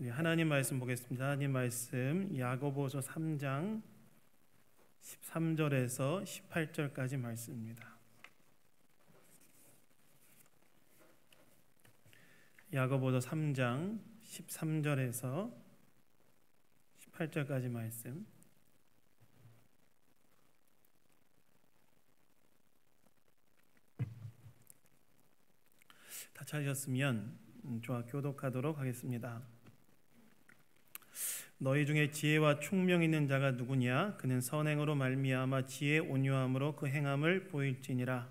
하나님 말씀 보겠습니다. 하나님 말씀 야고보서 3장 13절에서 18절까지 말씀입니다. 야고보서 3장 13절에서 18절까지 말씀. 다 찾으셨으면 저와 교독하도록 하겠습니다. 너희 중에 지혜와 총명 있는 자가 누구냐? 그는 선행으로 말미암아 지혜 온유함으로 그 행함을 보일지니라.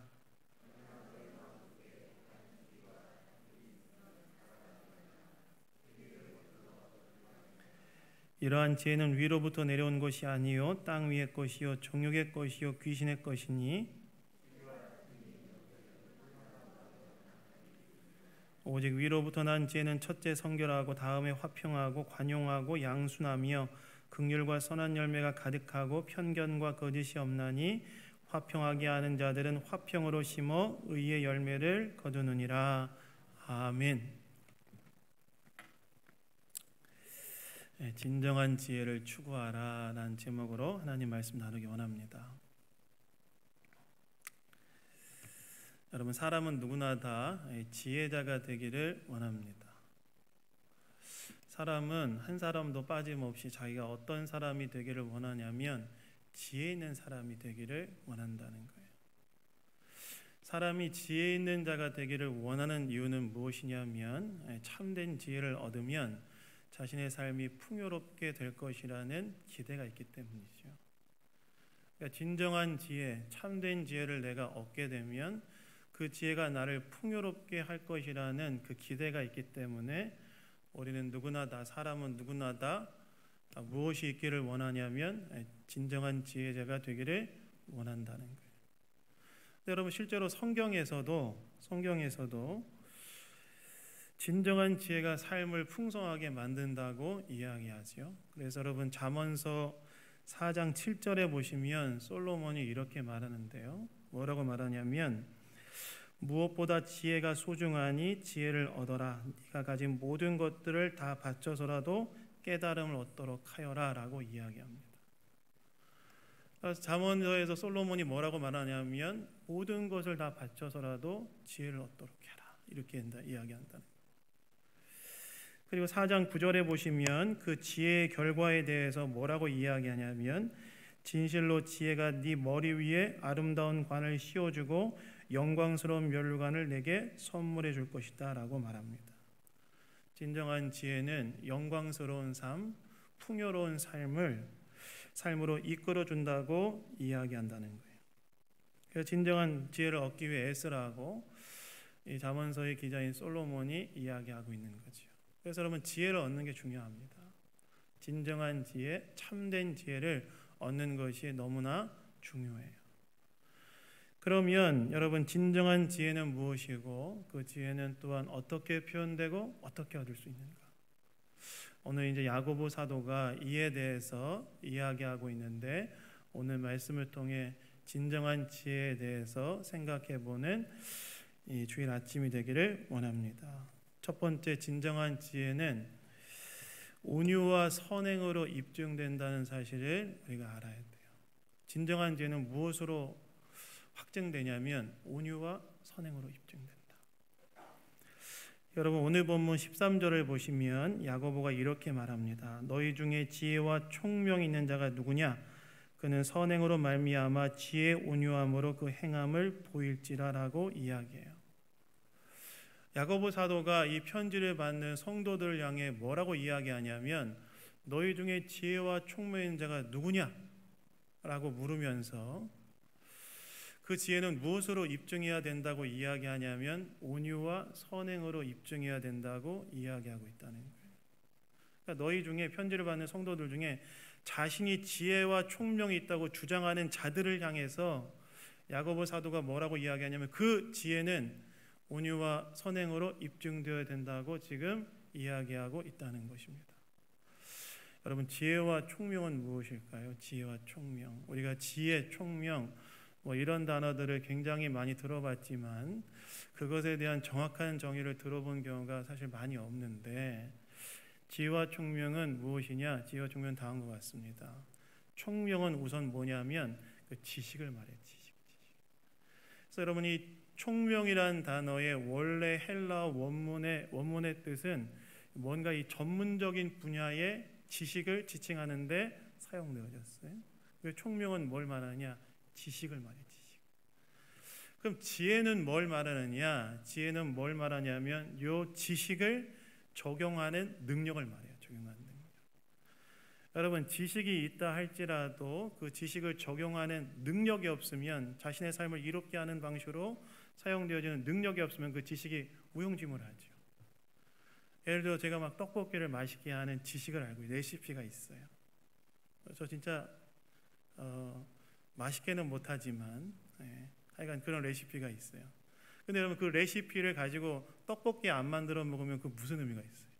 이러한 지혜는 위로부터 내려온 것이 아니요 땅 위의 것이요 정욕의 것이요 귀신의 것이니 오직 위로부터 난 지혜는 첫째 성결하고 다음에 화평하고 관용하고 양순하며 긍휼과 선한 열매가 가득하고 편견과 거짓이 없나니 화평하게 하는 자들은 화평으로 심어 의의 열매를 거두느니라. 아멘. 진정한 지혜를 추구하라 라는 제목으로 하나님 말씀 나누기 원합니다. 여러분, 사람은 누구나 다 지혜자가 되기를 원합니다. 사람은 한 사람도 빠짐없이 자기가 어떤 사람이 되기를 원하냐면 지혜 있는 사람이 되기를 원한다는 거예요. 사람이 지혜 있는 자가 되기를 원하는 이유는 무엇이냐면 참된 지혜를 얻으면 자신의 삶이 풍요롭게 될 것이라는 기대가 있기 때문이죠. 그러니까 진정한 지혜, 참된 지혜를 내가 얻게 되면 그 지혜가 나를 풍요롭게 할 것이라는 그 기대가 있기 때문에 우리는 누구나 다, 사람은 누구나 다 무엇이 있기를 원하냐면 진정한 지혜자가 되기를 원한다는 거예요. 여러분, 실제로 성경에서도 진정한 지혜가 삶을 풍성하게 만든다고 이야기하죠. 그래서 여러분, 잠언서 4장 7절에 보시면 솔로몬이 이렇게 말하는데요. 뭐라고 말하냐면 무엇보다 지혜가 소중하니 지혜를 얻어라. 네가 가진 모든 것들을 다 바쳐서라도 깨달음을 얻도록 하여라 라고 이야기합니다. 잠언서에서 솔로몬이 뭐라고 말하냐면 모든 것을 다 바쳐서라도 지혜를 얻도록 해라 이렇게 이야기한다는 거예요. 그리고 4장 9절에 보시면 그 지혜의 결과에 대해서 뭐라고 이야기하냐면 진실로 지혜가 네 머리 위에 아름다운 관을 씌워주고 영광스러운 멸관을 내게 선물해 줄 것이다 라고 말합니다. 진정한 지혜는 영광스러운 삶, 풍요로운 삶으로 이끌어 준다고 이야기한다는 거예요. 그래서 진정한 지혜를 얻기 위해 애쓰라고 이 잠언서의 기자인 솔로몬이 이야기하고 있는 거죠. 그래서 여러분, 지혜를 얻는 게 중요합니다. 진정한 지혜, 참된 지혜를 얻는 것이 너무나 중요해요. 그러면 여러분, 진정한 지혜는 무엇이고 그 지혜는 또한 어떻게 표현되고 어떻게 얻을 수 있는가? 오늘 이제 야고보 사도가 이에 대해서 이야기하고 있는데 오늘 말씀을 통해 진정한 지혜에 대해서 생각해보는 이 주일 아침이 되기를 원합니다. 첫 번째, 진정한 지혜는 온유와 선행으로 입증된다는 사실을 우리가 알아야 돼요. 진정한 지혜는 무엇으로 확증되냐면 온유와 선행으로 입증된다. 여러분, 오늘 본문 13절을 보시면 야고보가 이렇게 말합니다. 너희 중에 지혜와 총명 있는 자가 누구냐? 그는 선행으로 말미암아 지혜 온유함으로 그 행함을 보일지라라고 이야기해요. 야고보 사도가 이 편지를 받는 성도들을 향해 뭐라고 이야기하냐면 너희 중에 지혜와 총명 있는 자가 누구냐? 라고 물으면서 그 지혜는 무엇으로 입증해야 된다고 이야기하냐면 온유와 선행으로 입증해야 된다고 이야기하고 있다는 거예요. 그러니까 너희 중에, 편지를 받는 성도들 중에 자신이 지혜와 총명이 있다고 주장하는 자들을 향해서 야고보 사도가 뭐라고 이야기하냐면 그 지혜는 온유와 선행으로 입증되어야 된다고 지금 이야기하고 있다는 것입니다. 여러분, 지혜와 총명은 무엇일까요? 지혜와 총명. 우리가 지혜, 총명 이런 단어들을 굉장히 많이 들어봤지만 그것에 대한 정확한 정의를 들어본 경우가 사실 많이 없는데, 지혜와 총명은 무엇이냐? 지혜와 총명은 다음과 같습니다. 총명은 우선 뭐냐면 그 지식을 말해요. 지식. 그래서 여러분이 총명이란 단어의 원래 헬라어 원문의 뜻은 뭔가 이 전문적인 분야의 지식을 지칭하는데 사용되어졌어요. 그 총명은 뭘 말하냐? 지식을 말해요. 지식. 그럼 지혜는 뭘 말하느냐? 지혜는 뭘 말하냐면 요 지식을 적용하는 능력을 말해요. 적용하는 능력. 여러분, 지식이 있다 할지라도 그 지식을 적용하는 능력이 없으면, 자신의 삶을 이롭게 하는 방식으로 사용되어지는 능력이 없으면 그 지식이 무용지물하죠. 예를 들어 제가 막 떡볶이를 맛있게 하는 지식을 알고 레시피가 있어요. 저 진짜 맛있게는 못하지만 하여간 그런 레시피가 있어요. 근데 여러분, 그 레시피를 가지고 떡볶이 안 만들어 먹으면 그 무슨 의미가 있어요?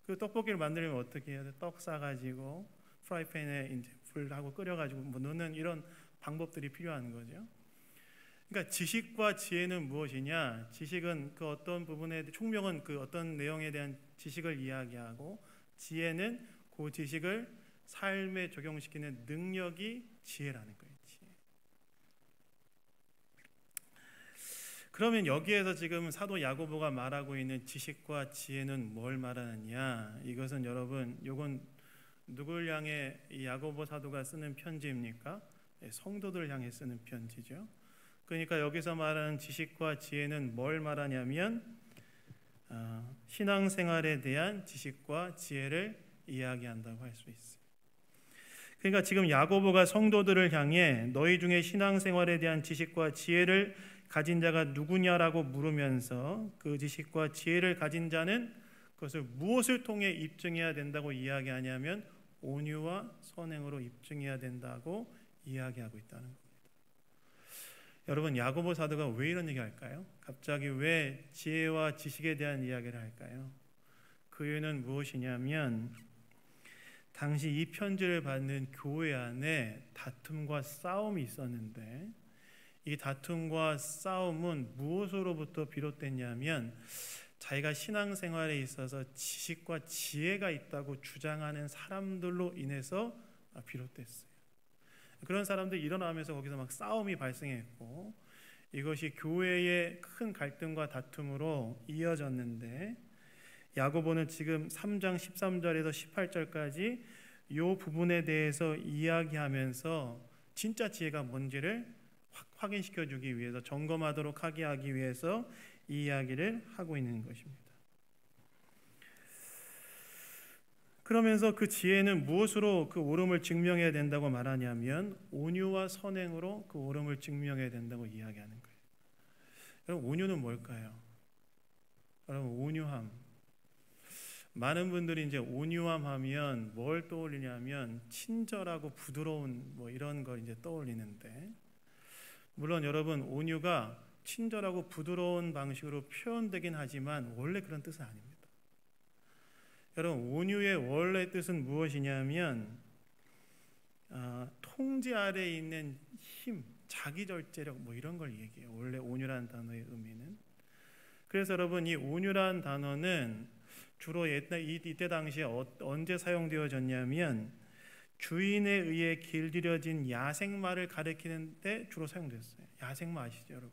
그 떡볶이를 만들려면 어떻게 해야 돼? 떡 싸가지고 프라이팬에 이제 불하고 끓여가지고 뭐 넣는 이런 방법들이 필요한 거죠. 그러니까 지식과 지혜는 무엇이냐? 지식은 그 어떤 부분에, 총명은 그 어떤 내용에 대한 지식을 이야기하고, 지혜는 그 지식을 삶에 적용시키는 능력이 지혜라는 거예요. 지혜. 그러면 여기에서 지금 사도 야고보가 말하고 있는 지식과 지혜는 뭘 말하느냐? 이것은 여러분, 이건 누굴 향해 이 야고보 사도가 쓰는 편지입니까? 성도들 향해 쓰는 편지죠. 그러니까 여기서 말하는 지식과 지혜는 뭘 말하냐면 신앙생활에 대한 지식과 지혜를 이야기한다고 할 수 있어요. 그러니까 지금 야고보가 성도들을 향해 너희 중에 신앙생활에 대한 지식과 지혜를 가진 자가 누구냐라고 물으면서 그 지식과 지혜를 가진 자는 그것을 무엇을 통해 입증해야 된다고 이야기하냐면 온유와 선행으로 입증해야 된다고 이야기하고 있다는 겁니다. 여러분, 야고보 사도가 왜 이런 얘기 할까요? 갑자기 왜 지혜와 지식에 대한 이야기를 할까요? 그 이유는 무엇이냐면 당시 이 편지를 받는 교회 안에 다툼과 싸움이 있었는데, 이 다툼과 싸움은 무엇으로부터 비롯됐냐면 자기가 신앙생활에 있어서 지식과 지혜가 있다고 주장하는 사람들로 인해서 비롯됐어요. 그런 사람들이 일어나면서 거기서 막 싸움이 발생했고, 이것이 교회의 큰 갈등과 다툼으로 이어졌는데, 야고보는 지금 3장 13절에서 18절까지 이 부분에 대해서 이야기하면서 진짜 지혜가 뭔지를 확인시켜 주기 위해서, 점검하도록 하게 하기 위해서 이 이야기를 하고 있는 것입니다. 그러면서 그 지혜는 무엇으로 그 옳음을 증명해야 된다고 말하냐면 온유와 선행으로 그 옳음을 증명해야 된다고 이야기하는 거예요. 여러분, 온유는 뭘까요? 여러분, 온유함. 많은 분들이 이제 온유함 하면 뭘 떠올리냐면 친절하고 부드러운 뭐 이런 걸 이제 떠올리는데, 물론 여러분, 온유가 친절하고 부드러운 방식으로 표현되긴 하지만 원래 그런 뜻은 아닙니다. 여러분, 온유의 원래 뜻은 무엇이냐면 통제 아래에 있는 힘, 자기절제력 뭐 이런 걸 얘기해요. 원래 온유라는 단어의 의미는. 그래서 여러분, 이 온유라는 단어는 주로 이때 당시에 언제 사용되어졌냐면 주인에 의해 길들여진 야생마를 가리키는 데 주로 사용됐어요. 야생마 아시죠, 여러분?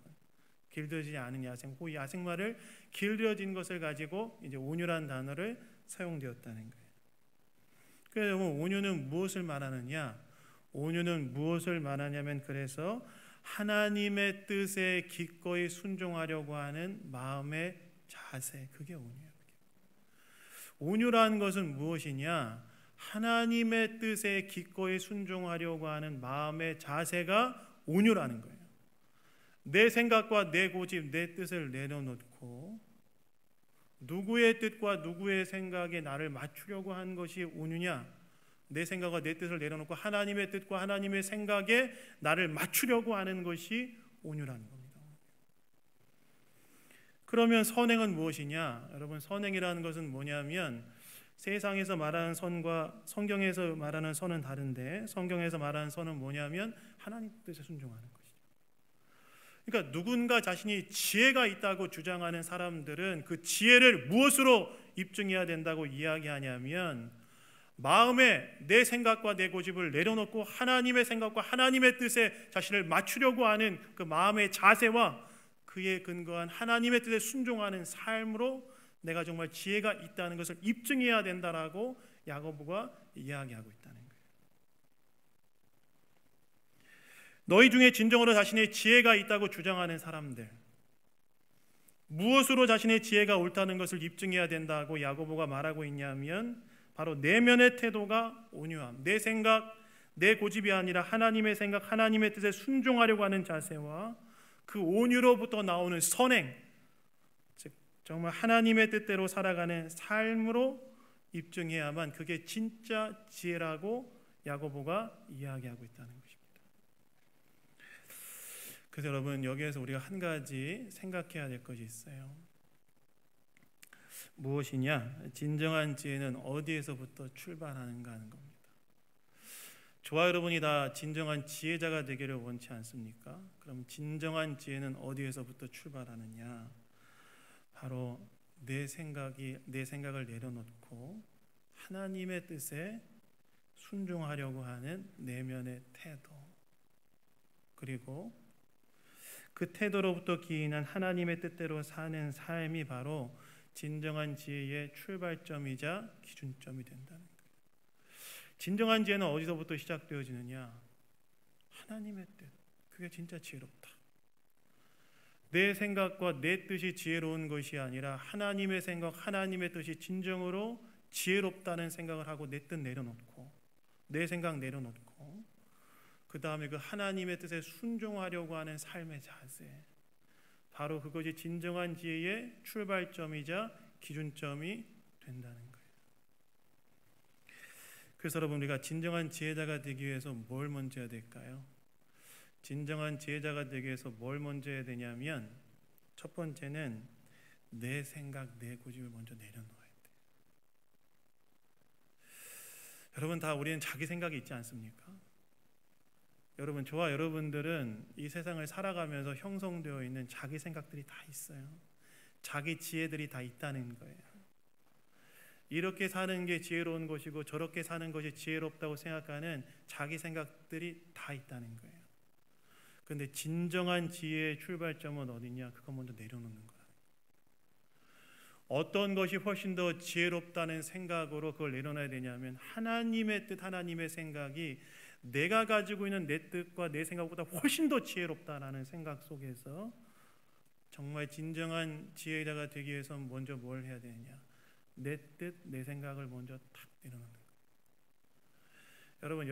길들여지지 않은 야생, 그 야생마를 길들여진 것을 가지고 이제 온유라는 단어를 사용되었다는 거예요. 그래서 온유는 무엇을 말하느냐? 온유는 무엇을 말하냐면, 그래서 하나님의 뜻에 기꺼이 순종하려고 하는 마음의 자세, 그게 온유예요. 온유라는 것은 무엇이냐? 하나님의 뜻에 기꺼이 순종하려고 하는 마음의 자세가 온유라는 거예요. 내 생각과 내 고집, 내 뜻을 내려놓고 누구의 뜻과 누구의 생각에 나를 맞추려고 하는 것이 온유냐? 내 생각과 내 뜻을 내려놓고 하나님의 뜻과 하나님의 생각에 나를 맞추려고 하는 것이 온유라는 겁니다. 그러면 선행은 무엇이냐? 여러분, 선행이라는 것은 뭐냐면 세상에서 말하는 선과 성경에서 말하는 선은 다른데, 성경에서 말하는 선은 뭐냐면 하나님 뜻에 순종하는 것이죠. 그러니까 누군가 자신이 지혜가 있다고 주장하는 사람들은 그 지혜를 무엇으로 입증해야 된다고 이야기하냐면 마음에 내 생각과 내 고집을 내려놓고 하나님의 생각과 하나님의 뜻에 자신을 맞추려고 하는 그 마음의 자세와 그에 근거한 하나님의 뜻에 순종하는 삶으로 내가 정말 지혜가 있다는 것을 입증해야 된다라고 야고보가 이야기하고 있다는 거예요. 너희 중에 진정으로 자신의 지혜가 있다고 주장하는 사람들, 무엇으로 자신의 지혜가 옳다는 것을 입증해야 된다고 야고보가 말하고 있냐면 바로 내면의 태도가 온유함, 내 생각, 내 고집이 아니라 하나님의 생각, 하나님의 뜻에 순종하려고 하는 자세와 그 온유로부터 나오는 선행, 즉 정말 하나님의 뜻대로 살아가는 삶으로 입증해야만 그게 진짜 지혜라고 야고보가 이야기하고 있다는 것입니다. 그래서 여러분, 여기에서 우리가 한 가지 생각해야 될 것이 있어요. 무엇이냐? 진정한 지혜는 어디에서부터 출발하는가 하는 겁니다. 저와 여러분이 다 진정한 지혜자가 되기를 원치 않습니까? 그럼 진정한 지혜는 어디에서부터 출발하느냐? 바로 내 생각을 내려놓고 하나님의 뜻에 순종하려고 하는 내면의 태도, 그리고 그 태도로부터 기인한 하나님의 뜻대로 사는 삶이 바로 진정한 지혜의 출발점이자 기준점이 된다는 거예요. 진정한 지혜는 어디서부터 시작되어지느냐? 하나님의 뜻. 그게 진짜 지혜롭다. 내 생각과 내 뜻이 지혜로운 것이 아니라 하나님의 생각, 하나님의 뜻이 진정으로 지혜롭다는 생각을 하고 내 뜻 내려놓고 내 생각 내려놓고 그 다음에 그 하나님의 뜻에 순종하려고 하는 삶의 자세, 바로 그것이 진정한 지혜의 출발점이자 기준점이 된다는 거예요. 그래서 여러분, 우리가 진정한 지혜자가 되기 위해서 뭘 먼저 해야 될까요? 진정한 지혜자가 되기 위해서 뭘 먼저 해야 되냐면 첫 번째는 내 생각, 내 고집을 먼저 내려놓아야 돼요. 여러분, 다 우리는 자기 생각이 있지 않습니까? 여러분, 저와 여러분들은 이 세상을 살아가면서 형성되어 있는 자기 생각들이 다 있어요. 자기 지혜들이 다 있다는 거예요. 이렇게 사는 게 지혜로운 것이고 저렇게 사는 것이 지혜롭다고 생각하는 자기 생각들이 다 있다는 거예요. 그런데 진정한 지혜의 출발점은 어디냐? 그거 먼저 내려놓는 거예요. 어떤 것이 훨씬 더 지혜롭다는 생각으로 그걸 내려놔야 되냐면 하나님의 뜻, 하나님의 생각이 내가 가지고 있는 내 뜻과 내 생각보다 훨씬 더 지혜롭다라는 생각 속에서 정말 진정한 지혜자가 되기 위해서는 먼저 뭘 해야 되느냐? 내 뜻, 내 생각을 먼저 탁 내려놓는 거예요. 여러분,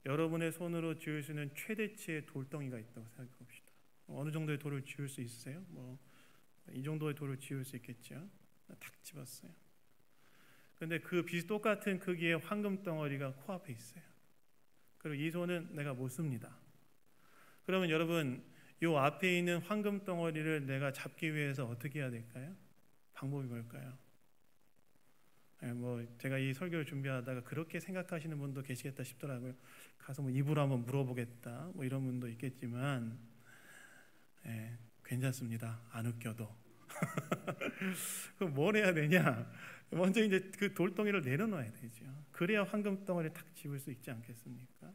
여러분의 손으로 쥐을 수 있는 최대치의 돌덩이가 있다고 생각해 봅시다. 어느 정도의 돌을 쥐을 수 있으세요? 이 정도의 돌을 쥐을 수 있겠죠? 탁 집었어요. 근데 그 똑같은 크기의 황금 덩어리가 코앞에 있어요. 그리고 이 손은 내가 못 씁니다. 그러면 여러분, 이 앞에 있는 황금 덩어리를 내가 잡기 위해서 어떻게 해야 될까요? 방법이 뭘까요? 제가 이 설교를 준비하다가 그렇게 생각하시는 분도 계시겠다 싶더라고요. 가서 입으로 한번 물어보겠다, 이런 분도 있겠지만, 괜찮습니다. 안 웃겨도. 그럼 뭘 해야 되냐? 먼저 이제 그 돌덩이를 내려놔야 되죠. 그래야 황금 덩어리를 탁 집을 수 있지 않겠습니까?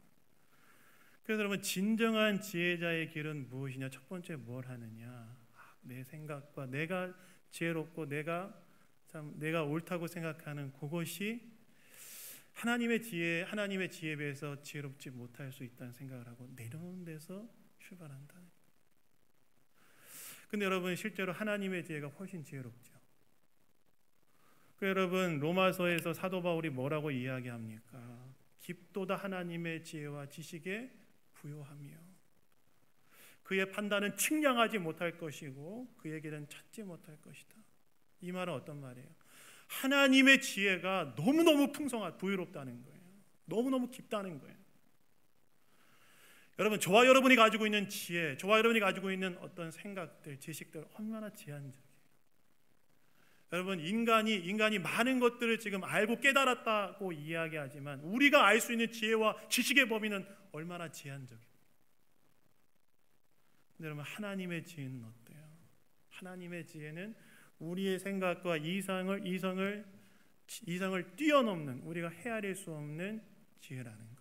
그래서 여러분, 진정한 지혜자의 길은 무엇이냐? 첫 번째 뭘 하느냐? 내 생각과 내가 지혜롭고 내가 옳다고 생각하는 그것이 하나님의 지혜에 비해서 지혜롭지 못할 수 있다는 생각을 하고 내려놓는 데서 출발한다. 근데 여러분, 실제로 하나님의 지혜가 훨씬 지혜롭죠. 여러분, 로마서에서 사도 바울이 뭐라고 이야기합니까? 깊도다 하나님의 지혜와 지식에 부요하며 그의 판단은 측량하지 못할 것이고 그의 길은 찾지 못할 것이다. 이 말은 어떤 말이에요? 하나님의 지혜가 너무너무 부유롭다는 거예요. 너무너무 깊다는 거예요. 여러분, 저와 여러분이 가지고 있는 지혜, 저와 여러분이 가지고 있는 어떤 생각들, 지식들 얼마나 제한적이에요. 여러분, 인간이 많은 것들을 지금 알고 깨달았다고 이야기하지만 우리가 알 수 있는 지혜와 지식의 범위는 얼마나 제한적이에요. 근데 여러분, 하나님의 지혜는 어때요? 하나님의 지혜는 우리의 생각과 이성을 뛰어넘는, 우리가 헤아릴 수 없는 지혜라는 거예요.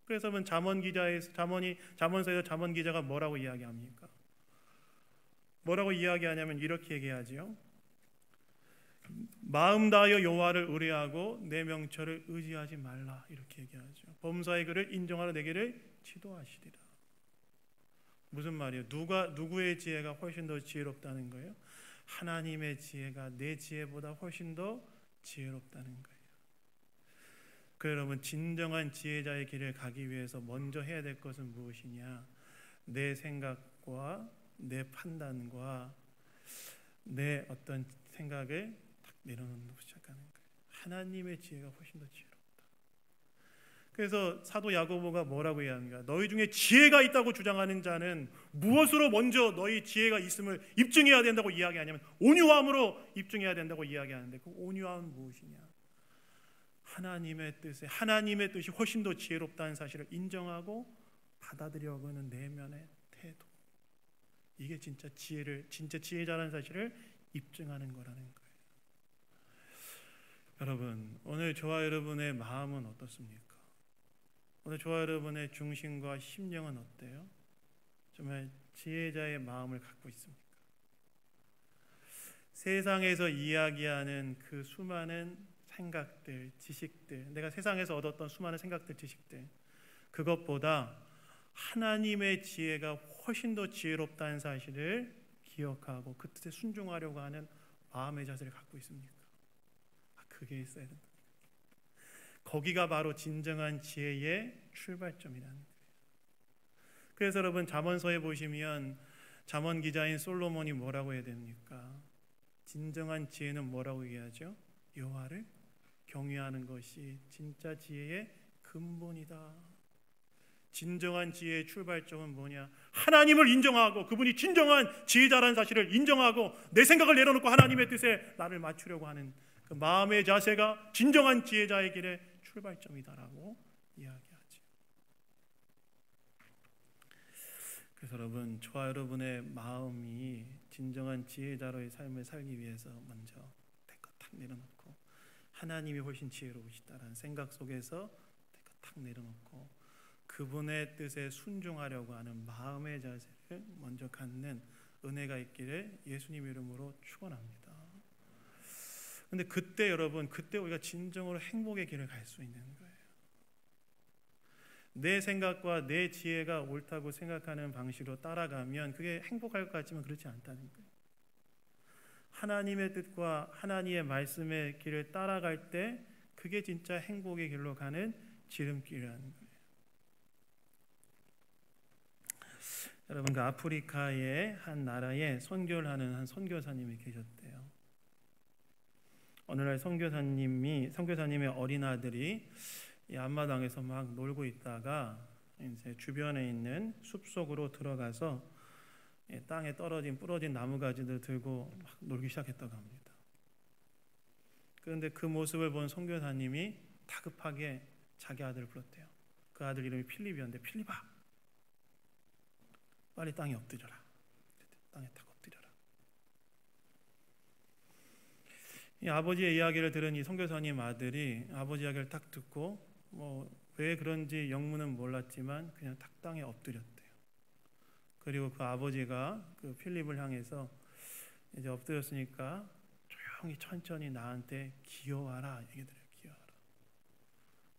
그래서 잠언서에서 잠언 기자가 뭐라고 이야기합니까? 뭐라고 이야기하냐면 이렇게 얘기하지요. 마음 다하여 여호와를 의뢰하고 내 명철을 의지하지 말라, 이렇게 얘기하죠. 범사의 그를 인정하러 내 길을 지도하시리라. 무슨 말이에요? 누구의 지혜가 훨씬 더 지혜롭다는 거예요? 하나님의 지혜가 내 지혜보다 훨씬 더 지혜롭다는 거예요. 그래서 여러분, 진정한 지혜자의 길을 가기 위해서 먼저 해야 될 것은 무엇이냐? 내 생각과 내 판단과 내 어떤 생각을 딱 내려놓는 시작하는 거예요. 하나님의 지혜가 훨씬 더 지혜롭다. 그래서 사도 야고보가 뭐라고 이야기합니까? 너희 중에 지혜가 있다고 주장하는 자는 무엇으로 먼저 너희 지혜가 있음을 입증해야 된다고 이야기하냐면 온유함으로 입증해야 된다고 이야기하는데, 그 온유함은 무엇이냐? 하나님의 뜻이 훨씬 더 지혜롭다는 사실을 인정하고 받아들이려고 하는 내면의 태도. 이게 진짜 지혜자라는 사실을 입증하는 거라는 거예요. 여러분, 오늘 저와 여러분의 마음은 어떻습니까? 오늘 저와 여러분의 중심과 심령은 어때요? 정말 지혜자의 마음을 갖고 있습니까? 세상에서 이야기하는 그 수많은 생각들, 지식들, 내가 세상에서 얻었던 수많은 생각들, 지식들, 그것보다 하나님의 지혜가 훨씬 더 지혜롭다는 사실을 기억하고 그 뜻에 순종하려고 하는 마음의 자세를 갖고 있습니까? 그게 있어야 된다. 거기가 바로 진정한 지혜의 출발점이라는 거예요. 그래서 여러분, 잠언서에 보시면 잠언 기자인 솔로몬이 뭐라고 해야 됩니까? 진정한 지혜는 뭐라고 얘기하죠? 여호와를 경외하는 것이 진짜 지혜의 근본이다. 진정한 지혜의 출발점은 뭐냐? 하나님을 인정하고 그분이 진정한 지혜자라는 사실을 인정하고 내 생각을 내려놓고 하나님의 뜻에 나를 맞추려고 하는 그 마음의 자세가 진정한 지혜자의 길의 출발점이다라고 이야기하죠. 그래서 여러분, 저와 여러분의 마음이 진정한 지혜자로의 삶을 살기 위해서 먼저 탁 내려놓고 하나님이 훨씬 지혜로우시다라는 생각 속에서 탁 내려놓고 그분의 뜻에 순종하려고 하는 마음의 자세를 먼저 갖는 은혜가 있기를 예수님 이름으로 축원합니다. 근데 그때 여러분, 그때 우리가 진정으로 행복의 길을 갈 수 있는 거예요. 내 생각과 내 지혜가 옳다고 생각하는 방식으로 따라가면 그게 행복할 것 같지만 그렇지 않다는 거예요. 하나님의 뜻과 하나님의 말씀의 길을 따라갈 때 그게 진짜 행복의 길로 가는 지름길이라는 거예요. 여러분, 그 아프리카의 한 나라에 선교를 하는 한 선교사님이 계셨대요. 어느 날 선교사님의 어린 아들이 이 앞마당에서 막 놀고 있다가 이제 주변에 있는 숲속으로 들어가서 땅에 부러진 나무가지들 들고 막 놀기 시작했다고 합니다. 그런데 그 모습을 본 선교사님이 다급하게 자기 아들을 불렀대요. 그 아들 이름이 필립이었는데, 필립아, 빨리 땅에 엎드려라. 땅에 딱 엎드려라. 이 아버지의 이야기를 들은 이 선교사님 아들이 아버지 이야기를 딱 듣고 왜 그런지 영문은 몰랐지만 그냥 딱 땅에 엎드렸대요. 그리고 그 아버지가 그 필립을 향해서 이제 엎드렸으니까 조용히 천천히 나한테 기어와라 얘기들어요. 기어와라.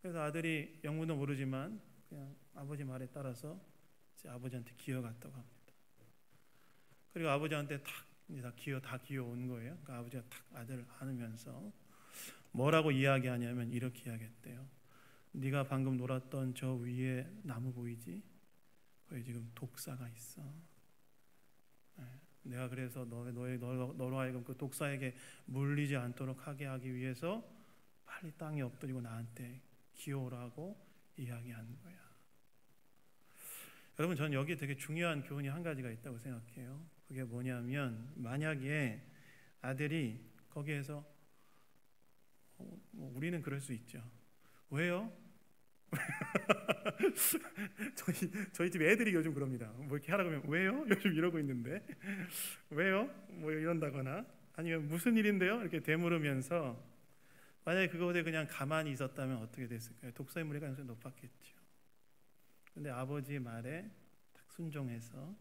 그래서 아들이 영문도 모르지만 그냥 아버지 말에 따라서 이제 아버지한테 기어갔다고 합니다. 그리고 아버지한테 다 기어온 거예요. 그러니까 아버지가 탁 아들을 안으면서 뭐라고 이야기하냐면 이렇게 이야기했대요. 네가 방금 놀았던 저 위에 나무 보이지? 거기 지금 독사가 있어. 내가 그래서 너로 하여금 그 독사에게 물리지 않도록 하기 위해서 빨리 땅에 엎드리고 나한테 기어오라고 이야기하는 거야. 여러분, 저는 여기 되게 중요한 교훈이 한 가지가 있다고 생각해요. 그게 뭐냐면, 만약에 아들이 거기에서 우리는 그럴 수 있죠. 왜요? 저희 집 애들이 요즘 그럽니다. 뭐 이렇게 하라고 하면 왜요? 요즘 이러고 있는데 왜요? 뭐 이런다거나 아니면 무슨 일인데요? 이렇게 되물으면서 만약에 그거에 그냥 가만히 있었다면 어떻게 됐을까요? 독서의 물의 가능성이 높았겠죠. 근데 아버지의 말에 딱 순종해서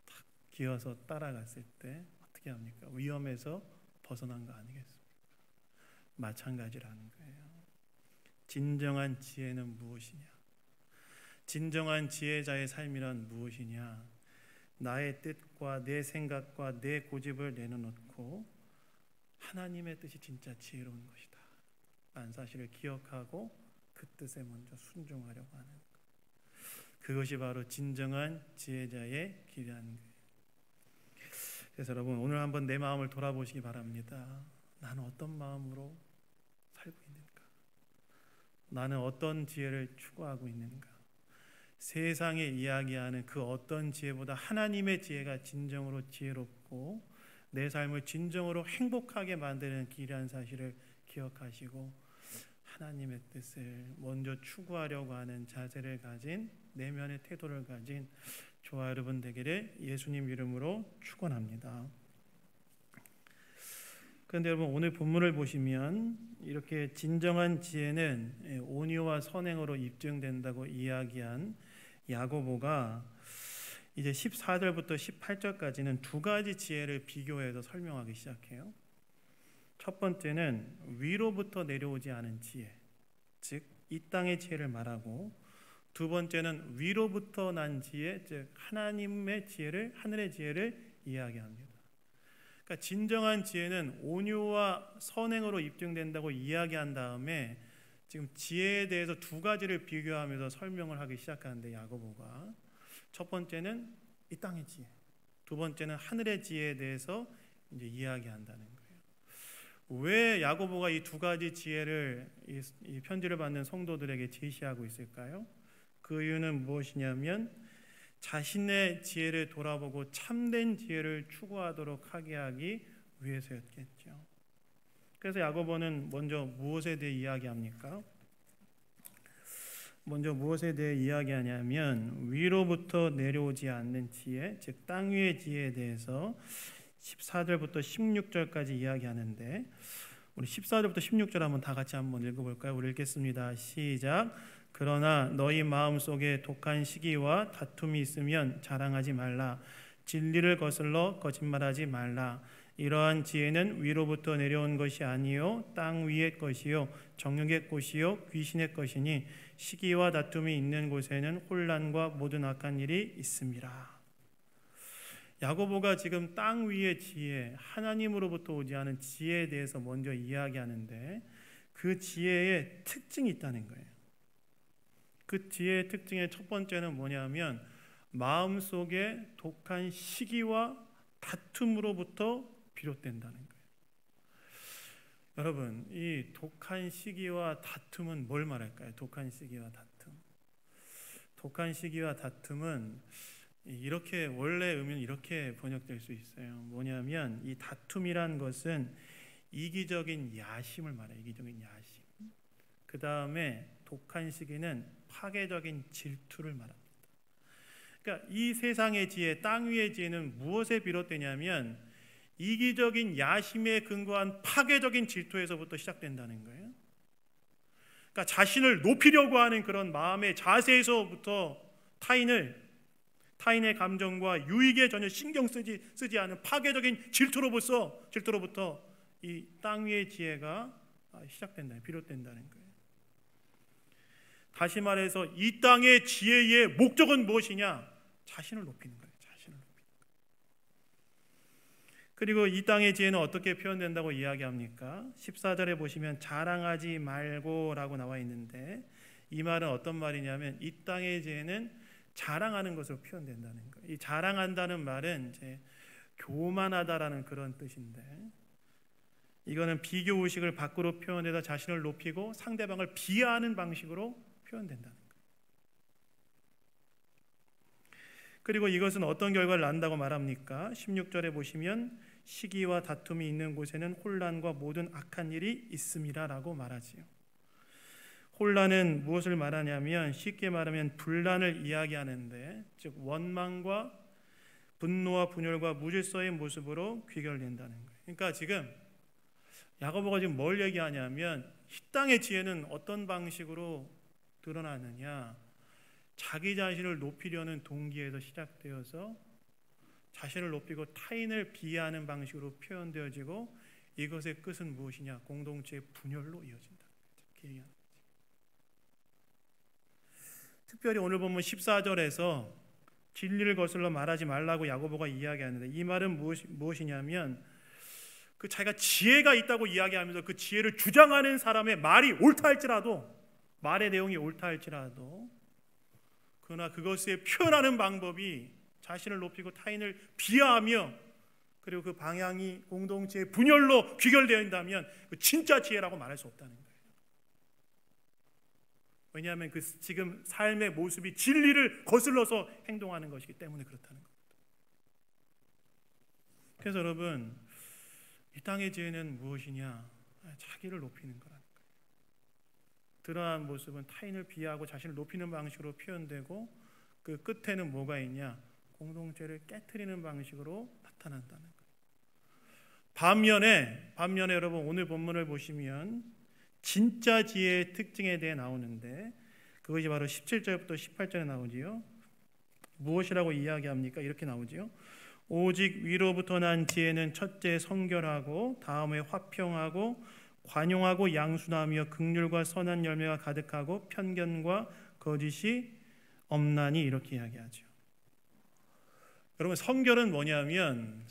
딱 기어서 따라갔을 때 어떻게 합니까? 위험에서 벗어난 거 아니겠습니까? 마찬가지라는 거예요. 진정한 지혜는 무엇이냐? 진정한 지혜자의 삶이란 무엇이냐? 나의 뜻과 내 생각과 내 고집을 내려놓고 하나님의 뜻이 진짜 지혜로운 것이다 라는 사실을 기억하고 그 뜻에 먼저 순종하려고 하는 것. 그것이 바로 진정한 지혜자의 길이라는 거예요. 그래서 여러분 오늘 한번 내 마음을 돌아보시기 바랍니다. 나는 어떤 마음으로 살고 있는가? 나는 어떤 지혜를 추구하고 있는가? 세상에 이야기하는 그 어떤 지혜보다 하나님의 지혜가 진정으로 지혜롭고 내 삶을 진정으로 행복하게 만드는 길이라는 사실을 기억하시고 하나님의 뜻을 먼저 추구하려고 하는 자세를 가진 내면의 태도를 가진 저와 여러분 되기를 예수님 이름으로 축원합니다. 그런데 여러분 오늘 본문을 보시면 이렇게 진정한 지혜는 온유와 선행으로 입증된다고 이야기한 야고보가 이제 14절부터 18절까지는 두 가지 지혜를 비교해서 설명하기 시작해요. 첫 번째는 위로부터 내려오지 않은 지혜, 즉 이 땅의 지혜를 말하고, 두 번째는 위로부터 난 지혜, 즉 하나님의 지혜를, 하늘의 지혜를 이야기합니다. 그러니까 진정한 지혜는 온유와 선행으로 입증된다고 이야기한 다음에 지금 지혜에 대해서 두 가지를 비교하면서 설명을 하기 시작하는데 야고보가 첫 번째는 이 땅의 지혜, 두 번째는 하늘의 지혜에 대해서 이제 이야기한다는 거예요. 왜 야고보가 이 두 가지 지혜를 이 편지를 받는 성도들에게 제시하고 있을까요? 그 이유는 무엇이냐면 자신의 지혜를 돌아보고 참된 지혜를 추구하도록 하게 하기 위해서였겠죠. 그래서 야고보는 먼저 무엇에 대해 이야기합니까? 먼저 무엇에 대해 이야기하냐면 위로부터 내려오지 않는 지혜, 즉 땅 위의 지혜에 대해서 14절부터 16절까지 이야기하는데 우리 14절부터 16절 한번 다 같이 한번 읽어볼까요? 우리 읽겠습니다. 시작. 그러나 너희 마음속에 독한 시기와 다툼이 있으면 자랑하지 말라. 진리를 거슬러 거짓말하지 말라. 이러한 지혜는 위로부터 내려온 것이 아니요 땅 위의 것이요 정욕의 것이요 귀신의 것이니 시기와 다툼이 있는 곳에는 혼란과 모든 악한 일이 있음이라. 야고보가 지금 땅 위의 지혜, 하나님으로부터 오지 않은 지혜에 대해서 먼저 이야기하는데 그 지혜의 특징이 있다는 거예요. 그 지혜의 특징의 첫 번째는 뭐냐면 마음속에 독한 시기와 다툼으로부터 비롯된다는 거예요. 여러분, 이 독한 시기와 다툼은 뭘 말할까요? 독한 시기와 다툼. 독한 시기와 다툼은 이렇게 원래 의미는 이렇게 번역될 수 있어요. 뭐냐면 이 다툼이란 것은 이기적인 야심을 말해요. 이기적인 야심. 그 다음에 독한 시기는 파괴적인 질투를 말합니다. 그러니까 이 세상의 지혜, 땅 위의 지혜는 무엇에 비롯되냐면 이기적인 야심에 근거한 파괴적인 질투에서부터 시작된다는 거예요. 그러니까 자신을 높이려고 하는 그런 마음의 자세에서부터 타인의 감정과 유익에 전혀 신경 쓰지 않은 파괴적인 질투로부터 이 땅 위의 지혜가 비롯된다는 거예요. 다시 말해서 이 땅의 지혜의 목적은 무엇이냐? 자신을 높이는 거예요. 자신을 높이는 거예요. 그리고 이 땅의 지혜는 어떻게 표현된다고 이야기합니까? 14절에 보시면 자랑하지 말고라고 나와 있는데 이 말은 어떤 말이냐면 이 땅의 지혜는 자랑하는 것으로 표현된다는 거예요. 이 자랑한다는 말은 이제 교만하다라는 그런 뜻인데 이거는 비교 의식을 밖으로 표현해서 자신을 높이고 상대방을 비하하는 방식으로 표현된다는 거예요. 그리고 이것은 어떤 결과를 낳는다고 말합니까? 16절에 보시면 시기와 다툼이 있는 곳에는 혼란과 모든 악한 일이 있음이라 라고 말하지요. 혼란은 무엇을 말하냐면 쉽게 말하면 분란을 이야기하는데, 즉 원망과 분노와 분열과 무질서의 모습으로 귀결된다는 거예요. 그러니까 지금 야고보가 지금 뭘 얘기하냐면 이 땅의 지혜는 어떤 방식으로 드러나느냐, 자기 자신을 높이려는 동기에서 시작되어서 자신을 높이고 타인을 비하하는 방식으로 표현되어지고, 이것의 끝은 무엇이냐? 공동체의 분열로 이어진다. 특별히 오늘 보면 14절에서 진리를 거슬러 말하지 말라고 야고보가 이야기하는데, 이 말은 무엇이냐면 그 자기가 지혜가 있다고 이야기하면서 그 지혜를 주장하는 사람의 말이 옳다 할지라도, 말의 내용이 옳다 할지라도, 그러나 그것에 표현하는 방법이 자신을 높이고 타인을 비하하며, 그리고 그 방향이 공동체의 분열로 귀결되어진다면 그 진짜 지혜라고 말할 수 없다는 거예요. 왜냐하면 그 지금 삶의 모습이 진리를 거슬러서 행동하는 것이기 때문에 그렇다는 겁니다. 그래서 여러분, 이 땅의 지혜는 무엇이냐? 자기를 높이는 거라는 거예요. 드러난 모습은 타인을 비하하고 자신을 높이는 방식으로 표현되고, 그 끝에는 뭐가 있냐? 공동체를 깨트리는 방식으로 나타난다는 거예요. 반면에 여러분, 오늘 본문을 보시면 진짜 지혜의 특징에 대해 나오는데, 그것이 바로 17절부터 18절에 나오지요. 무엇이라고 이야기합니까? 이렇게 나오지요. 오직 위로부터 난 지혜는 첫째 성결하고, 다음에 화평하고, 관용하고, 양순하며 긍휼과 선한 열매가 가득하고, 편견과 거짓이 없나니, 이렇게 이야기하죠. 여러분, 성결은 뭐냐면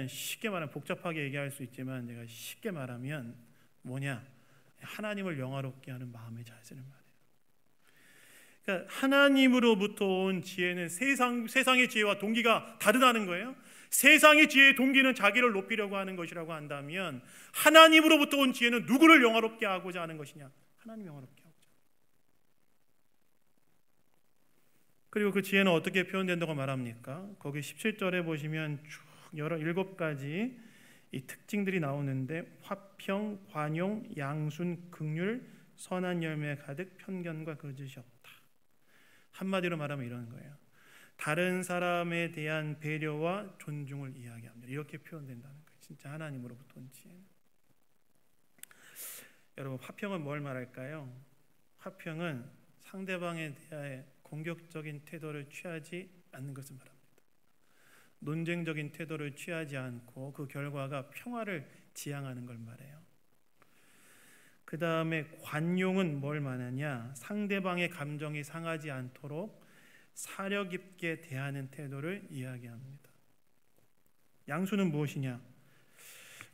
쉽게 말하면, 복잡하게 얘기할 수 있지만 제가 쉽게 말하면 뭐냐? 하나님을 영화롭게 하는 마음의 자세를 말해요. 그러니까 하나님으로부터 온 지혜는 세상의 지혜와 동기가 다르다는 거예요. 세상의 지혜의 동기는 자기를 높이려고 하는 것이라고 한다면, 하나님으로부터 온 지혜는 누구를 영화롭게 하고자 하는 것이냐? 하나님 영화롭게 하고자. 그리고 그 지혜는 어떻게 표현된다고 말합니까? 거기 17절에 보시면 쭉 여러 7가지 이 특징들이 나오는데, 화평, 관용, 양순, 긍휼, 선한 열매 가득, 편견과 거짓이 없다. 한마디로 말하면 이런 거예요. 다른 사람에 대한 배려와 존중을 이야기합니다. 이렇게 표현된다는 거예요. 진짜 하나님으로부터 온 지혜는. 여러분, 화평은 뭘 말할까요? 화평은 상대방에 대해 공격적인 태도를 취하지 않는 것을 말합니다. 논쟁적인 태도를 취하지 않고 그 결과가 평화를 지향하는 걸 말해요. 그 다음에 관용은 뭘 말하냐? 상대방의 감정이 상하지 않도록 사려 깊게 대하는 태도를 이야기합니다. 양순은 무엇이냐?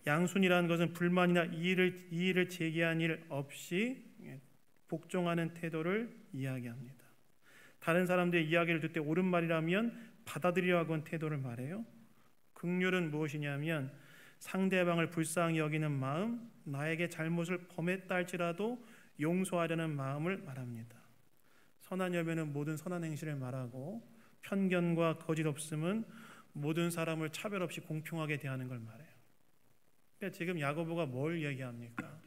양순이라는 것은 불만이나 이의를 제기한 일 없이 복종하는 태도를 이야기합니다. 다른 사람들의 이야기를 듣되 옳은 말이라면 받아들이려고 하는 태도를 말해요. 긍휼은 무엇이냐면 상대방을 불쌍히 여기는 마음, 나에게 잘못을 범했다 할지라도 용서하려는 마음을 말합니다. 선한 열매는 모든 선한 행실을 말하고, 편견과 거짓 없음은 모든 사람을 차별 없이 공평하게 대하는 걸 말해요. 그러니까 지금 야고보가 뭘 얘기합니까?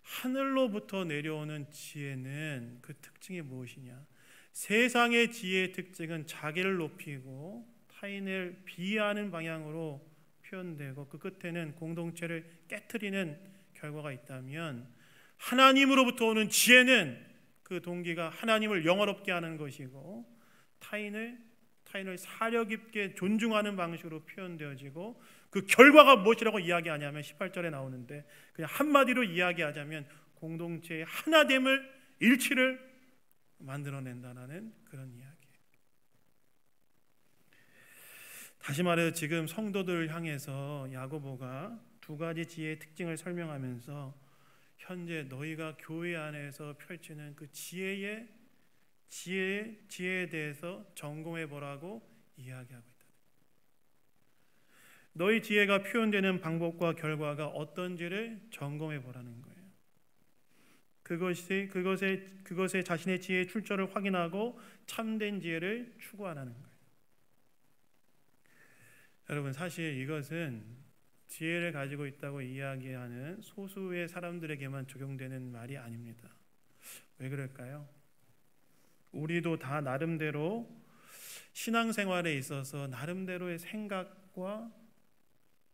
하늘로부터 내려오는 지혜는 그 특징이 무엇이냐? 세상의 지혜의 특징은 자기를 높이고 타인을 비하하는 방향으로 표현되고, 그 끝에는 공동체를 깨트리는 결과가 있다면, 하나님으로부터 오는 지혜는 그 동기가 하나님을 영화롭게 하는 것이고, 타인을 사려 깊게 존중하는 방식으로 표현되어지고, 그 결과가 무엇이라고 이야기하냐면 18절에 나오는데, 그냥 한마디로 이야기하자면 공동체의 하나됨을, 일치를 만들어낸다는 그런 이야기예요. 다시 말해서 지금 성도들을 향해서 야고보가 2가지 지혜의 특징을 설명하면서 현재 너희가 교회 안에서 펼치는 그 지혜에 대해서 점검해 보라고 이야기하고 있다. 너희 지혜가 표현되는 방법과 결과가 어떤지를 점검해 보라는 거예요. 그것에 자신의 지혜의 출처를 확인하고 참된 지혜를 추구하라는 거예요. 여러분, 사실 이것은 지혜를 가지고 있다고 이야기하는 소수의 사람들에게만 적용되는 말이 아닙니다. 왜 그럴까요? 우리도 다 나름대로 신앙생활에 있어서 나름대로의 생각과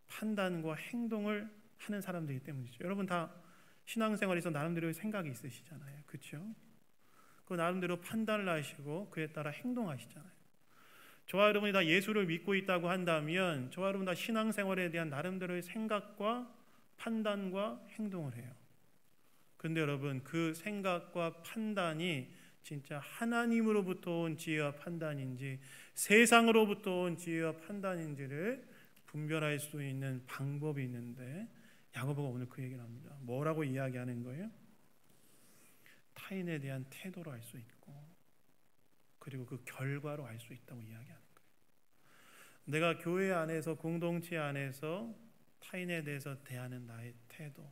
판단과 행동을 하는 사람들이기 때문이죠. 여러분 다 신앙생활에서 나름대로의 생각이 있으시잖아요. 그렇죠? 그 나름대로 판단을 하시고 그에 따라 행동하시잖아요. 저와 여러분이 다 예수를 믿고 있다고 한다면 저와 여러분 다 신앙생활에 대한 나름대로의 생각과 판단과 행동을 해요. 그런데 여러분 그 생각과 판단이 진짜 하나님으로부터 온 지혜와 판단인지 세상으로부터 온 지혜와 판단인지를 분별할 수 있는 방법이 있는데 야고보가 오늘 그 얘기를 합니다. 뭐라고 이야기하는 거예요? 타인에 대한 태도로 알 수 있고 그리고 그 결과로 알 수 있다고 이야기하는 거예요. 내가 교회 안에서 공동체 안에서 타인에 대해서 대하는 나의 태도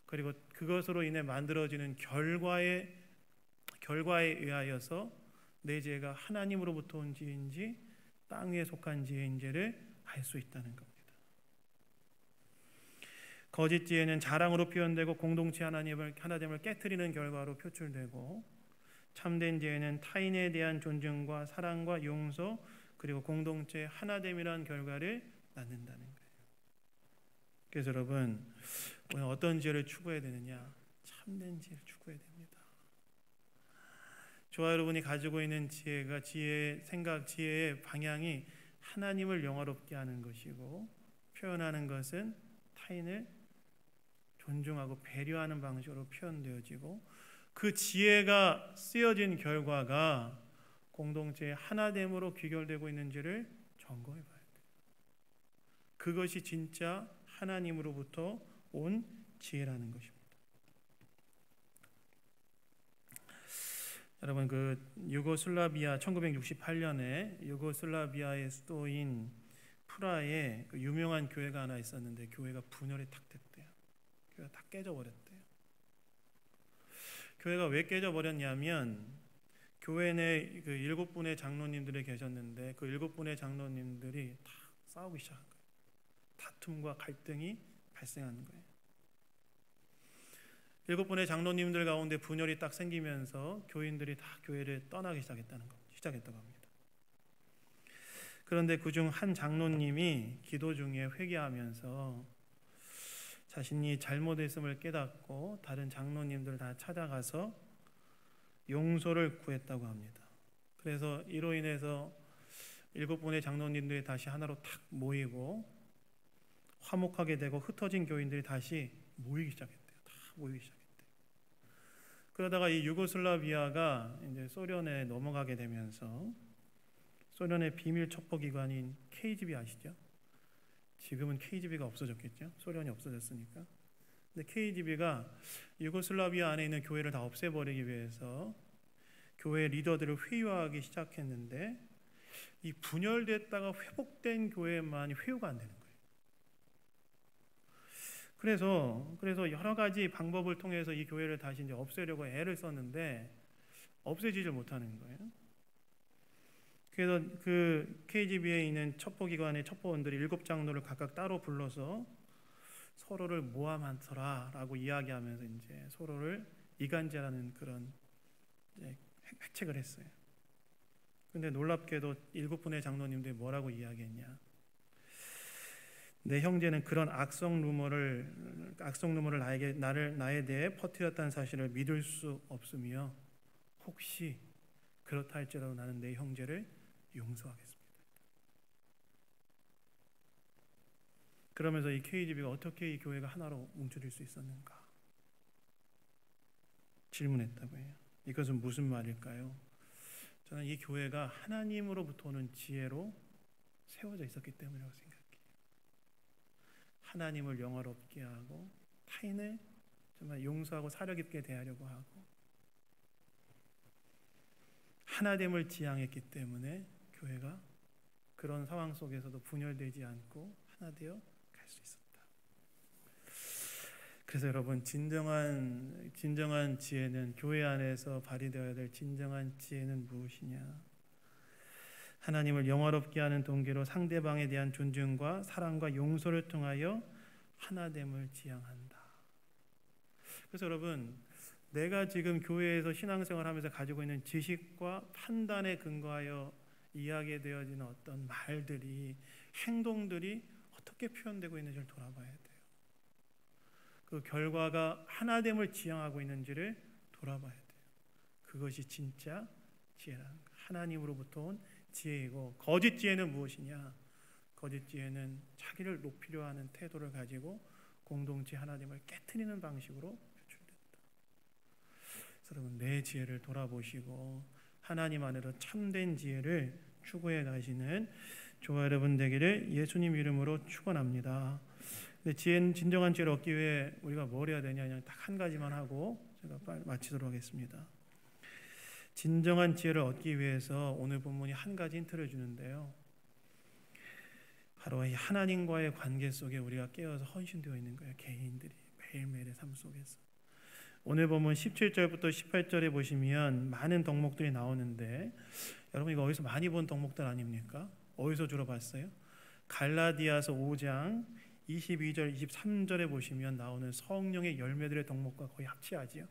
그리고 그것으로 인해 만들어지는 결과에 의하여서 내 지혜가 하나님으로부터 온 지혜인지 땅에 속한 지혜인지를 알 수 있다는 겁니다. 거짓 지혜는 자랑으로 표현되고 공동체 하나됨을 깨트리는 결과로 표출되고 참된 지혜는 타인에 대한 존중과 사랑과 용서 그리고 공동체 하나됨이라는 결과를 낳는다는 거예요. 그래서 여러분 오늘 어떤 지혜를 추구해야 되느냐? 참된 지혜를 추구해야 됩니다. 저와 여러분이 가지고 있는 지혜가 지혜의 방향이 하나님을 영화롭게 하는 것이고 표현하는 것은 타인을 존중하고 배려하는 방식으로 표현되어지고 그 지혜가 쓰여진 결과가 공동체의 하나됨으로 귀결되고 있는지를 점검해 봐야 돼요. 그것이 진짜 하나님으로부터 온 지혜라는 것입니다. 여러분 그 1968년에 유고슬라비아의 수도인 프라하에 그 유명한 교회가 하나 있었는데 교회가 분열이 탁 됐대요. 교회가 다 깨져버렸대요. 교회가 왜 깨져버렸냐면 교회 내 그 7분의 장로님들이 계셨는데 그 7분의 장로님들이 다 싸우기 시작한 거예요. 다툼과 갈등이 발생하는 거예요. 7분의 장로님들 가운데 분열이 딱 생기면서 교인들이 다 교회를 떠나기 시작했다고 합니다. 그런데 그중 한 장로님이 기도 중에 회개하면서 자신이 잘못했음을 깨닫고 다른 장로님들 다 찾아가서 용서를 구했다고 합니다. 그래서 이로 인해서 7분의 장로님들이 다시 하나로 탁 모이고 화목하게 되고 흩어진 교인들이 다시 모이기 시작했대요. 그러다가 이 유고슬라비아가 이제 소련에 넘어가게 되면서 소련의 비밀 첩보 기관인 KGB 아시죠? 지금은 KGB가 없어졌겠죠? 소련이 없어졌으니까. 근데 KGB가 유고슬라비아 안에 있는 교회를 다 없애버리기 위해서 교회 리더들을 회유하기 시작했는데 이 분열됐다가 회복된 교회만이 회유가 안 되는 거예요. 그래서 여러 가지 방법을 통해서 이 교회를 다시 이제 없애려고 애를 썼는데 없애지를 못하는 거예요. 그래서 그 KGB에 있는 첩보기관의 첩보원들이 7장로를 각각 따로 불러서 서로를 모함하더라라고 이야기하면서 이제 서로를 이간질하는 그런 이제 획책을 했어요. 근데 놀랍게도 7분의 장로님들이 뭐라고 이야기했냐? 내 형제는 그런 악성 루머를 나에 대해 퍼뜨렸다는 사실을 믿을 수 없으며 혹시 그렇다 할지라도 나는 내 형제를 용서하겠습니다. 그러면서 이 KGB가 어떻게 이 교회가 하나로 뭉쳐질 수 있었는가 질문했다고 해요. 이것은 무슨 말일까요? 저는 이 교회가 하나님으로부터 오는 지혜로 세워져 있었기 때문이라고 생각해요. 하나님을 영화롭게 하고 타인을 정말 용서하고 사려 깊게 대하려고 하고 하나됨을 지향했기 때문에 교회가 그런 상황 속에서도 분열되지 않고 하나 되어 갈 수 있었다. 그래서 여러분 진정한 지혜는 교회 안에서 발휘되어야 될 진정한 지혜는 무엇이냐? 하나님을 영화롭게 하는 동기로 상대방에 대한 존중과 사랑과 용서를 통하여 하나됨을 지향한다. 그래서 여러분, 내가 지금 교회에서 신앙생활을 하면서 가지고 있는 지식과 판단에 근거하여 이야기되어지는 어떤 말들이, 행동들이 어떻게 표현되고 있는지를 돌아봐야 돼요. 그 결과가 하나됨을 지향하고 있는지를 돌아봐야 돼요. 그것이 진짜 지혜라는 거예요. 하나님으로부터 온 지혜이고, 거짓 지혜는 무엇이냐? 거짓 지혜는 자기를 높이려 하는 태도를 가지고 공동체 하나님을 깨트리는 방식으로 표출된다. 여러분, 내 지혜를 돌아보시고 하나님 안에로 참된 지혜를 추구해 가시는 저와 여러분 되기를 예수님 이름으로 축원합니다. 근데 진정한 지혜를 얻기 위해 우리가 뭘 해야 되냐? 그냥 딱 한 가지만 하고 제가 빨리 마치도록 하겠습니다. 진정한 지혜를 얻기 위해서 오늘 본문이 한 가지 힌트를 주는데요. 바로 이 하나님과의 관계 속에 우리가 깨어서 헌신되어 있는 거예요. 개인들이 매일매일의 삶 속에서. 오늘 본문 17절부터 18절에 보시면 많은 덕목들이 나오는데, 여러분 이거 어디서 많이 본 덕목들 아닙니까? 어디서 주로 봤어요? 갈라디아서 5장 22절 23절에 보시면 나오는 성령의 열매들의 덕목과 거의 합치하지요.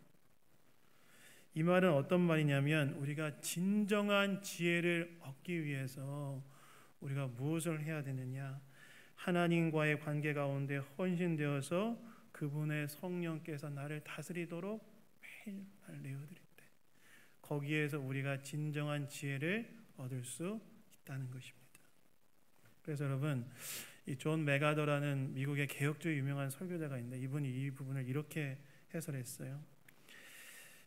이 말은 어떤 말이냐면, 우리가 진정한 지혜를 얻기 위해서 우리가 무엇을 해야 되느냐? 하나님과의 관계 가운데 헌신되어서 그분의 성령께서 나를 다스리도록 매일 날 내어드릴 때, 거기에서 우리가 진정한 지혜를 얻을 수 있다는 것입니다. 그래서 여러분, 이 존 메가더라는 미국의 개혁주의 유명한 설교자가 있는데, 이분이 이 부분을 이렇게 해설했어요.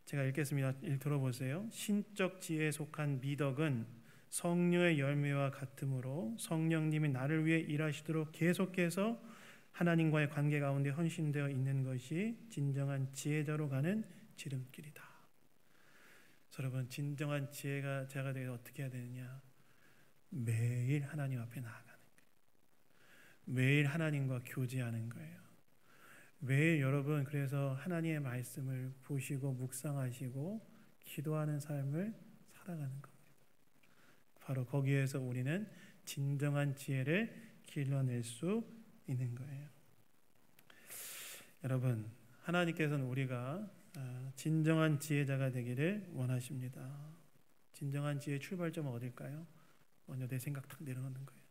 제가 읽겠습니다. 들어보세요. 신적 지혜에 속한 미덕은 성령의 열매와 같으므로 성령님이 나를 위해 일하시도록 계속해서 하나님과의 관계 가운데 헌신되어 있는 것이 진정한 지혜자로 가는 지름길이다. 여러분, 진정한 지혜가 되어 어떻게 해야 되느냐? 매일 하나님 앞에 나아가는 거예요. 매일 하나님과 교제하는 거예요. 매일 여러분, 그래서 하나님의 말씀을 보시고 묵상하시고 기도하는 삶을 살아가는 겁니다. 바로 거기에서 우리는 진정한 지혜를 길러낼 수 있는 거예요. 여러분, 하나님께서는 우리가 진정한 지혜자가 되기를 원하십니다. 진정한 지혜의 출발점은 어딜까요? 먼저 내 생각 탁 내려놓는 거예요.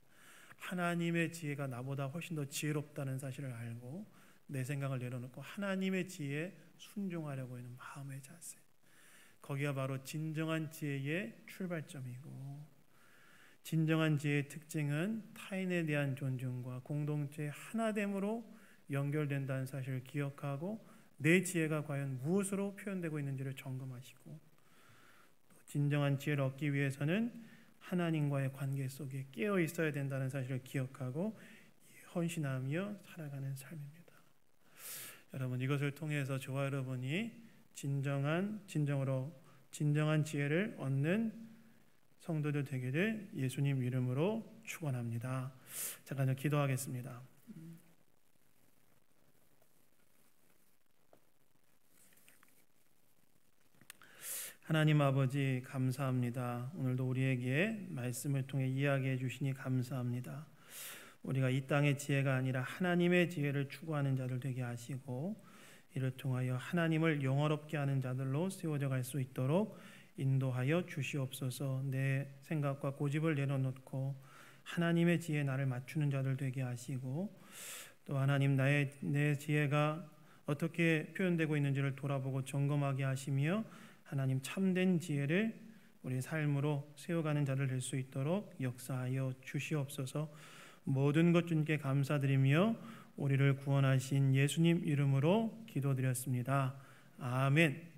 하나님의 지혜가 나보다 훨씬 더 지혜롭다는 사실을 알고 내 생각을 내려놓고 하나님의 지혜에 순종하려고 하는 마음의 자세, 거기가 바로 진정한 지혜의 출발점이고, 진정한 지혜의 특징은 타인에 대한 존중과 공동체의 하나됨으로 연결된다는 사실을 기억하고 내 지혜가 과연 무엇으로 표현되고 있는지를 점검하시고, 또 진정한 지혜를 얻기 위해서는 하나님과의 관계 속에 깨어 있어야 된다는 사실을 기억하고 헌신하며 살아가는 삶입니다. 여러분, 이것을 통해서 저와 여러분이 진정한 지혜를 얻는 성도들 되기를 예수님 이름으로 축원합니다. 잠깐 기도하겠습니다. 하나님 아버지, 감사합니다. 오늘도 우리에게 말씀을 통해 이야기해 주시니 감사합니다. 우리가 이 땅의 지혜가 아니라 하나님의 지혜를 추구하는 자들 되게 하시고, 이를 통하여 하나님을 영화롭게 하는 자들로 세워져 갈 수 있도록 인도하여 주시옵소서. 내 생각과 고집을 내려놓고 하나님의 지혜에 나를 맞추는 자들 되게 하시고, 또 하나님 내 지혜가 어떻게 표현되고 있는지를 돌아보고 점검하게 하시며 하나님 참된 지혜를 우리 삶으로 세워가는 자들 될 수 있도록 역사하여 주시옵소서. 모든 것 주님께 감사드리며 우리를 구원하신 예수님 이름으로 기도드렸습니다. 아멘.